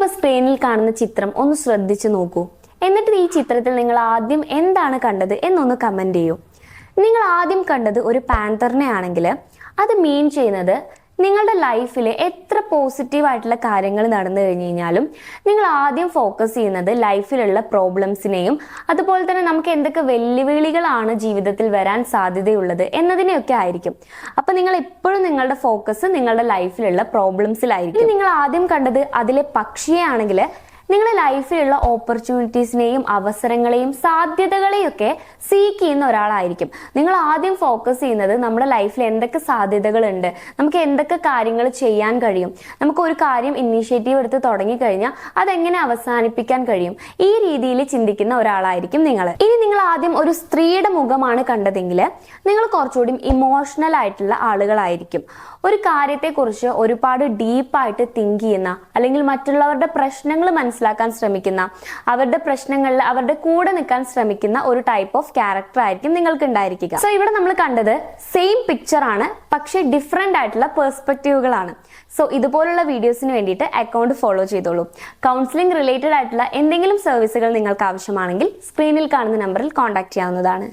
നിങ്ങളിപ്പോൾ സ്ക്രീനിൽ കാണുന്ന ചിത്രം ഒന്ന് ശ്രദ്ധിച്ചു നോക്കൂ. എന്നിട്ട് ഈ ചിത്രത്തിൽ നിങ്ങൾ ആദ്യം എന്താണ് കണ്ടത് എന്നൊന്ന് കമന്റ് ചെയ്യൂ. നിങ്ങൾ ആദ്യം കണ്ടത് ഒരു പാന്തറിനെ ആണെങ്കിൽ അത് മീൻ ചെയ്യുന്നത് നിങ്ങളുടെ ലൈഫിൽ എത്ര പോസിറ്റീവായിട്ടുള്ള കാര്യങ്ങൾ നടന്നു കഴിഞ്ഞു കഴിഞ്ഞാലും നിങ്ങൾ ആദ്യം ഫോക്കസ് ചെയ്യുന്നത് ലൈഫിലുള്ള പ്രോബ്ലംസിനെയും അതുപോലെ തന്നെ നമുക്ക് എന്തൊക്കെ വെല്ലുവിളികളാണ് ജീവിതത്തിൽ വരാൻ സാധ്യതയുള്ളത് എന്നതിനെയൊക്കെ ആയിരിക്കും. അപ്പൊ നിങ്ങൾ എപ്പോഴും നിങ്ങളുടെ ഫോക്കസ് നിങ്ങളുടെ ലൈഫിലുള്ള പ്രോബ്ലംസിലായിരിക്കും. നിങ്ങൾ ആദ്യം കണ്ടത് അതിലെ പക്ഷിയെ ആണെങ്കിൽ നിങ്ങളുടെ ലൈഫിലുള്ള ഓപ്പർച്യൂണിറ്റീസിനെയും അവസരങ്ങളെയും സാധ്യതകളെയും ഒക്കെ സീക്ക് ചെയ്യുന്ന ഒരാളായിരിക്കും. നിങ്ങൾ ആദ്യം ഫോക്കസ് ചെയ്യുന്നത് നമ്മുടെ ലൈഫിൽ എന്തൊക്കെ സാധ്യതകളുണ്ട്, നമുക്ക് എന്തൊക്കെ കാര്യങ്ങൾ ചെയ്യാൻ കഴിയും, നമുക്ക് ഒരു കാര്യം ഇനീഷ്യേറ്റീവ് എടുത്ത് തുടങ്ങിക്കഴിഞ്ഞാൽ അതെങ്ങനെ അവസാനിപ്പിക്കാൻ കഴിയും, ഈ രീതിയിൽ ചിന്തിക്കുന്ന ഒരാളായിരിക്കും നിങ്ങൾ. ഇനി നിങ്ങൾ ആദ്യം ഒരു സ്ത്രീയുടെ മുഖമാണ് കണ്ടതെങ്കിൽ നിങ്ങൾ കുറച്ചുകൂടി ഇമോഷണൽ ആയിട്ടുള്ള ആളുകളായിരിക്കും. ഒരു കാര്യത്തെക്കുറിച്ച് ഒരുപാട് ഡീപ്പായിട്ട് തിങ്ക് ചെയ്യുന്ന, അല്ലെങ്കിൽ മറ്റുള്ളവരുടെ പ്രശ്നങ്ങൾ മനസ്സിലാക്കാൻ ശ്രമിക്കുന്ന, അവരുടെ പ്രശ്നങ്ങളിൽ അവരുടെ കൂടെ നിൽക്കാൻ ശ്രമിക്കുന്ന ഒരു ടൈപ്പ് ഓഫ് ക്യാരക്ടർ ആയിരിക്കും നിങ്ങൾക്ക് ഉണ്ടായിരിക്കുക. സോ ഇവിടെ നമ്മൾ കണ്ടത് സെയിം പിക്ചർ ആണ്, പക്ഷെ ഡിഫറെന്റ് ആയിട്ടുള്ള പെർസ്പെക്റ്റീവുകളാണ്. സോ ഇതുപോലുള്ള വീഡിയോസിന് വേണ്ടിയിട്ട് അക്കൗണ്ട് ഫോളോ ചെയ്തോളൂ. കൗൺസിലിംഗ് റിലേറ്റഡ് ആയിട്ടുള്ള എന്തെങ്കിലും സർവീസുകൾ നിങ്ങൾക്ക് ആവശ്യമാണെങ്കിൽ സ്ക്രീനിൽ കാണുന്ന നമ്പറിൽ കോൺടാക്ട് ചെയ്യാവുന്നതാണ്.